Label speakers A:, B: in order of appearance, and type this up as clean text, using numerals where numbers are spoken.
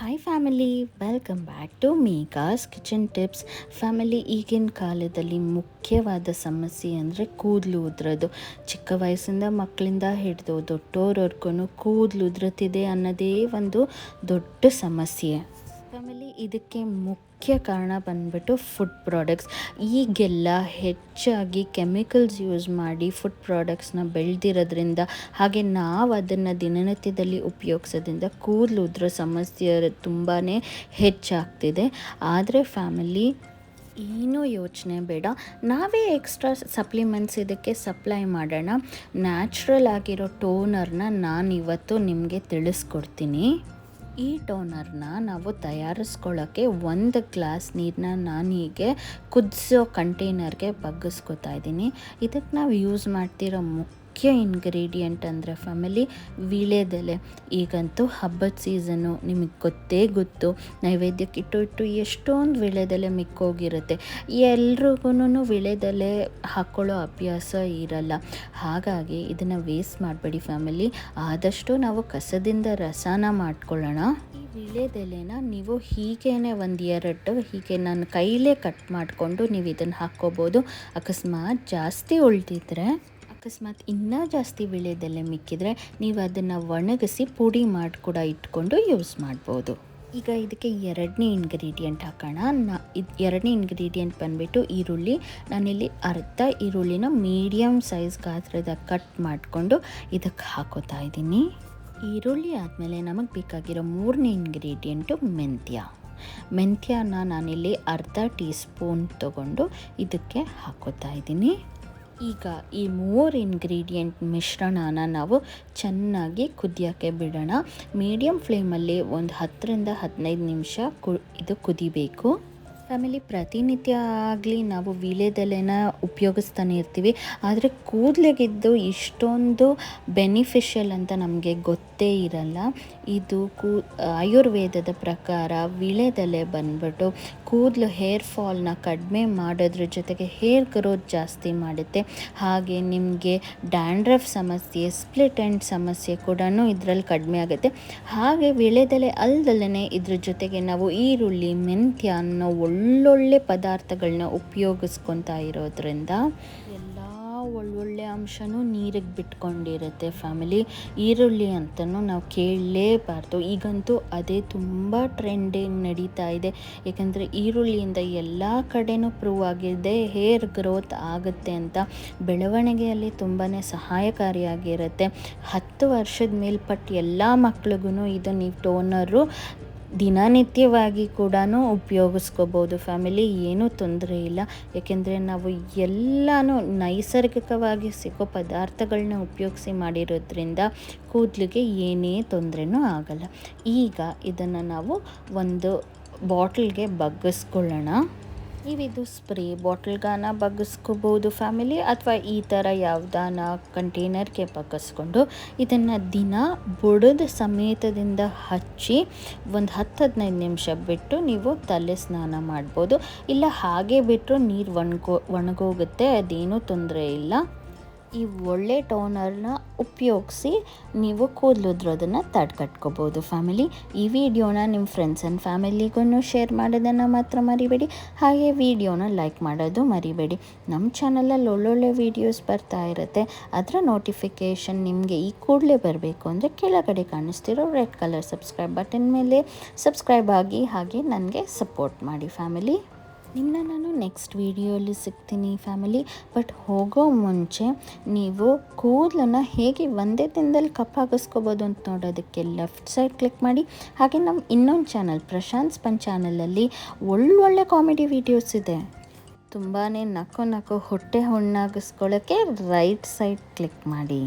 A: Hi family, welcome back to Megha's kitchen tips. Family, ಈಗಿನ ಕಾಲದಲ್ಲಿ ಮುಖ್ಯವಾದ ಸಮಸ್ಯೆ ಅಂದರೆ ಕೂದಲು ಉದ್ರೋದು. ಚಿಕ್ಕ ವಯಸ್ಸಿಂದ ಮಕ್ಕಳಿಂದ ಹಿಡಿದು ದೊಡ್ಡೋರವರೆಗೂ ಕೂದಲು ಉದುರುತ್ತಿದೆ ಅನ್ನೋದೇ ಒಂದು ದೊಡ್ಡ ಸಮಸ್ಯೆ. ಫ್ಯಾಮಿಲಿ, ಇದಕ್ಕೆ ಮುಖ್ಯ ಕಾರಣ ಬಂದ್ಬಿಟ್ಟು ಫುಡ್ ಪ್ರಾಡಕ್ಟ್ಸ್. ಈಗೆಲ್ಲ ಹೆಚ್ಚಾಗಿ ಕೆಮಿಕಲ್ಸ್ ಯೂಸ್ ಮಾಡಿ ಫುಡ್ ಪ್ರಾಡಕ್ಟ್ಸ್ನ ಬೆಳೆದಿರೋದ್ರಿಂದ, ಹಾಗೆ ನಾವು ಅದನ್ನು ದಿನನಿತ್ಯದಲ್ಲಿ ಉಪಯೋಗಿಸೋದ್ರಿಂದ ಕೂದಲು ಉದುರೋ ಸಮಸ್ಯೆ ತುಂಬಾ ಹೆಚ್ಚಾಗ್ತಿದೆ. ಆದರೆ ಫ್ಯಾಮಿಲಿ, ಏನೂ ಯೋಚನೆ ಬೇಡ, ನಾವೇ ಎಕ್ಸ್ಟ್ರಾ ಸಪ್ಲಿಮೆಂಟ್ಸ್ ಇದಕ್ಕೆ ಸಪ್ಲೈ ಮಾಡೋಣ. ನ್ಯಾಚುರಲ್ ಆಗಿರೋ ಟೋನರ್ನ ನಾನಿವತ್ತು ನಿಮಗೆ ತಿಳಿಸ್ಕೊಡ್ತೀನಿ. ಈ ಟೋನರ್ನ ನಾವು ತಯಾರಿಸ್ಕೊಳ್ಳೋಕ್ಕೆ 1 ಗ್ಲಾಸ್ ನೀರನ್ನ ನಾನೀಗೆ ಕುದಿಸೋ ಕಂಟೈನರ್ಗೆ ಬಗ್ಗಿಸ್ಕೊತಾ ಇದ್ದೀನಿ. ಇದಕ್ಕೆ ನಾವು ಯೂಸ್ ಮಾಡ್ತಿರೋ ಮುಖ್ಯ ಇಂಗ್ರೀಡಿಯೆಂಟ್ ಅಂದರೆ ಫ್ಯಾಮಿಲಿ ವೀಳ್ಯದೆಲೆ. ಈಗಂತೂ ಹಬ್ಬದ ಸೀಸನ್ನು, ನಿಮಗೆ ಗೊತ್ತೇ ಗೊತ್ತು. ನೈವೇದ್ಯಕ್ಕೆ ಇಟ್ಟು ಎಷ್ಟೊಂದು ವೀಳ್ಯದೆಲೆ ಮಿಕ್ಕೋಗಿರುತ್ತೆ. ಎಲ್ರಿಗೂ ವೀಳ್ಯದೆಲೆ ಹಾಕ್ಕೊಳ್ಳೋ ಅಭ್ಯಾಸ ಇರಲ್ಲ. ಹಾಗಾಗಿ ಇದನ್ನು ವೇಸ್ಟ್ ಮಾಡಬೇಡಿ ಫ್ಯಾಮಿಲಿ. ಆದಷ್ಟು ನಾವು ಕಸದಿಂದ ರಸನ ಮಾಡ್ಕೊಳ್ಳೋಣ. ಈ ವೀಳ್ಯದೆಲೆನ ನೀವು ಹೀಗೇನೆ 1-2 ಹೀಗೆ ನನ್ನ ಕೈಲೇ ಕಟ್ ಮಾಡಿಕೊಂಡು ನೀವು ಇದನ್ನು ಹಾಕ್ಕೋಬೋದು. ಅಕಸ್ಮಾತ್ ಜಾಸ್ತಿ ಉಳಿದಿದ್ರೆ, ಅಕಸ್ಮಾತ್ ಇನ್ನೂ ಜಾಸ್ತಿ ವೀಳ್ಯದೆಲೆ ಮಿಕ್ಕಿದ್ರೆ ನೀವು ಅದನ್ನು ಒಣಗಿಸಿ ಪುಡಿ ಮಾಡಿ ಕೂಡ ಇಟ್ಕೊಂಡು ಯೂಸ್ ಮಾಡ್ಬೋದು. ಈಗ ಇದಕ್ಕೆ 2ನೇ ಇಂಗ್ರೀಡಿಯೆಂಟ್ ಹಾಕೋಣ. ಇದು 2ನೇ ಇಂಗ್ರೀಡಿಯೆಂಟ್ ಬಂದುಬಿಟ್ಟು ಈರುಳ್ಳಿ. ನಾನಿಲ್ಲಿ ಅರ್ಧ ಈರುಳ್ಳಿನ ಮೀಡಿಯಮ್ ಸೈಜ್ ಗಾತ್ರದ ಕಟ್ ಮಾಡಿಕೊಂಡು ಇದಕ್ಕೆ ಹಾಕೋತಾ ಇದ್ದೀನಿ. ಈರುಳ್ಳಿ ಆದಮೇಲೆ ನಮಗೆ ಬೇಕಾಗಿರೋ 3ನೇ ಇಂಗ್ರೀಡಿಯೆಂಟು ಮೆಂತ್ಯನ ನಾನಿಲ್ಲಿ ಅರ್ಧ ಟೀ ಸ್ಪೂನ್ ತೊಗೊಂಡು ಇದಕ್ಕೆ ಹಾಕೋತಾ ಇದ್ದೀನಿ. ಈಗ ಈ 3 ಇಂಗ್ರೀಡಿಯೆಂಟ್ ಮಿಶ್ರಣನ ನಾವು ಚೆನ್ನಾಗಿ ಕುದಿಯೋಕ್ಕೆ ಬಿಡೋಣ. ಮೀಡಿಯಮ್ ಫ್ಲೇಮಲ್ಲಿ ಒಂದು 10-15 ನಿಮಿಷ ಇದು ಕುದಿಬೇಕು. ಫ್ಯಾಮಿಲಿ, ಪ್ರತಿನಿತ್ಯ ಆಗಲಿ ನಾವು ವೀಳ್ಯದೆಲೆನ ಉಪಯೋಗಿಸ್ತಾನೆ ಇರ್ತೀವಿ. ಆದರೆ ಕೂದಲಿಗಿದ್ದು ಇಷ್ಟೊಂದು ಬೆನಿಫಿಷಿಯಲ್ ಅಂತ ನಮಗೆ ಗೊತ್ತೇ ಇರಲ್ಲ. ಇದು ಆಯುರ್ವೇದದ ಪ್ರಕಾರ ವೀಳ್ಯದೆಲೆ ಬಂದ್ಬಿಟ್ಟು ಕೂದಲು ಹೇರ್ ಫಾಲ್ನ ಕಡಿಮೆ ಮಾಡೋದ್ರ ಜೊತೆಗೆ ಹೇರ್ ಗ್ರೋತ್ ಜಾಸ್ತಿ ಮಾಡುತ್ತೆ. ಹಾಗೆ ನಿಮಗೆ ಡ್ಯಾಂಡ್ರಫ್ ಸಮಸ್ಯೆ, ಸ್ಪ್ಲಿಟ್ ಎಂಡ್ ಸಮಸ್ಯೆ ಕೂಡ ಇದರಲ್ಲಿ ಕಡಿಮೆ ಆಗುತ್ತೆ. ಹಾಗೆ ವೀಳ್ಯದೆಲೆ ಅಲ್ದಲೇ ಇದ್ರ ಜೊತೆಗೆ ನಾವು ಈರುಳ್ಳಿ, ಮೆಂತ್ಯ ಅನ್ನೋ ಒಳ್ಳೊಳ್ಳೆ ಪದಾರ್ಥಗಳನ್ನ ಉಪಯೋಗಿಸ್ಕೊತಾ ಇರೋದ್ರಿಂದ ಎಲ್ಲ ಒಳ್ಳೊಳ್ಳೆ ಅಂಶನೂ ನೀರಿಗೆ ಬಿಟ್ಕೊಂಡಿರುತ್ತೆ. ಫ್ಯಾಮಿಲಿ, ಈರುಳ್ಳಿ ಅಂತಲೂ ನಾವು ಕೇಳಲೇಬಾರ್ದು. ಈಗಂತೂ ಅದೇ ತುಂಬ ಟ್ರೆಂಡಿಂಗ್ ನಡೀತಾ ಇದೆ. ಏಕೆಂದರೆ ಈರುಳ್ಳಿಯಿಂದ ಎಲ್ಲ ಕಡೆನೂ ಪ್ರೂವ್ ಆಗಿದೆ ಹೇರ್ ಗ್ರೋತ್ ಆಗುತ್ತೆ ಅಂತ. ಬೆಳವಣಿಗೆಯಲ್ಲಿ ತುಂಬಾ ಸಹಾಯಕಾರಿಯಾಗಿರುತ್ತೆ. 10 ವರ್ಷದ ಮೇಲ್ಪಟ್ಟ ಎಲ್ಲ ಮಕ್ಳಿಗೂ ಇದು ನೀವು ಟೋನರು ದಿನನಿತ್ಯವಾಗಿ ಕೂಡ ಉಪಯೋಗಿಸ್ಕೋಬೋದು ಫ್ಯಾಮಿಲಿ. ಏನೂ ತೊಂದರೆ ಇಲ್ಲ. ಏಕೆಂದರೆ ನಾವು ಎಲ್ಲನೂ ನೈಸರ್ಗಿಕವಾಗಿ ಸಿಗೋ ಪದಾರ್ಥಗಳನ್ನ ಉಪಯೋಗಿಸಿ ಮಾಡಿರೋದ್ರಿಂದ ಕೂದಲಿಗೆ ಏನೇ ತೊಂದರೆನೂ ಆಗಲ್ಲ. ಈಗ ಇದನ್ನು ನಾವು ಒಂದು ಬಾಟಲ್ಗೆ ಬಗ್ಗಿಸ್ಕೊಳ್ಳೋಣ. ನೀವಿದು ಸ್ಪ್ರೇ ಬಾಟಲ್ಗಾನ ಬಗ್ಗಿಸ್ಕೋಬೋದು ಫ್ಯಾಮಿಲಿ, ಅಥವಾ ಈ ಥರ ಯಾವುದಾನ ಕಂಟೈನರ್ಗೆ ಬಗ್ಗಿಸ್ಕೊಂಡು ಇದನ್ನು ದಿನ ಬುಡದ ಸಮೇತದಿಂದ ಹಚ್ಚಿ ಒಂದು 10-15 ನಿಮಿಷ ಬಿಟ್ಟು ನೀವು ತಲೆ ಸ್ನಾನ ಮಾಡ್ಬೋದು. ಇಲ್ಲ ಹಾಗೆ ಬಿಟ್ಟರು ನೀರು ಒಣಗೋಗುತ್ತೆ, ಅದೇನೂ ತೊಂದರೆ ಇಲ್ಲ. ಈ ಒಳ್ಳೆ ಟೋನರ್ನ ಉಪಯೋಗಿಸಿ ನೀವು ಕೂದಲು ಉದ್ರೋದನ್ನು ತಡೆಗಟ್ಕೋಬೋದು ಫ್ಯಾಮಿಲಿ. ಈ ವಿಡಿಯೋನ ನಿಮ್ಮ ಫ್ರೆಂಡ್ಸ್ ಆ್ಯಂಡ್ ಫ್ಯಾಮಿಲಿಗೂ ಶೇರ್ ಮಾಡೋದನ್ನು ಮಾತ್ರ ಮರಿಬೇಡಿ. ಹಾಗೆ ವಿಡಿಯೋನ ಲೈಕ್ ಮಾಡೋದು ಮರಿಬೇಡಿ. ನಮ್ಮ ಚಾನಲಲ್ಲಿ ಒಳ್ಳೊಳ್ಳೆ ವೀಡಿಯೋಸ್ ಬರ್ತಾ ಇರುತ್ತೆ. ಅದರ ನೋಟಿಫಿಕೇಷನ್ ನಿಮಗೆ ಈ ಕೂಡಲೇ ಬರಬೇಕು ಅಂದರೆ ಕೆಳಗಡೆ ಕಾಣಿಸ್ತಿರೋ ರೆಡ್ ಕಲರ್ ಸಬ್ಸ್ಕ್ರೈಬ್ ಬಟನ್ ಮೇಲೆ ಸಬ್ಸ್ಕ್ರೈಬ್ ಆಗಿ ಹಾಗೆ ನನಗೆ ಸಪೋರ್ಟ್ ಮಾಡಿ ಫ್ಯಾಮಿಲಿ. ನಿಮ್ಮನ್ನ ನಾನು ನೆಕ್ಸ್ಟ್ ವಿಡಿಯೋಲಿ ಸಿಗ್ತೀನಿ ಫ್ಯಾಮಿಲಿ. ಬಟ್ ಹೋಗೋ ಮುಂಚೆ ನೀವು ಕೂದಲನ್ನು ಹೇಗೆ ಒಂದೇ ದಿನದಲ್ಲಿ ಕಪ್ಪಾಗಿಸ್ಕೋಬೋದು ಅಂತ ನೋಡೋದಕ್ಕೆ ಲೆಫ್ಟ್ ಸೈಡ್ ಕ್ಲಿಕ್ ಮಾಡಿ. ಹಾಗೆ ನಮ್ಮ ಇನ್ನೊಂದು ಚಾನಲ್ ಪ್ರಶಾಂತ್ ಸ್ಪನ್ ಚಾನಲಲ್ಲಿ ಒಳ್ಳೊಳ್ಳೆ ಕಾಮಿಡಿ ವೀಡಿಯೋಸ್ ಇದೆ. ತುಂಬಾ ನಕ್ಕು ಹೊಟ್ಟೆ ಹುಣ್ಣಾಗಿಸ್ಕೊಳ್ಳೋಕ್ಕೆ ರೈಟ್ ಸೈಡ್ ಕ್ಲಿಕ್ ಮಾಡಿ.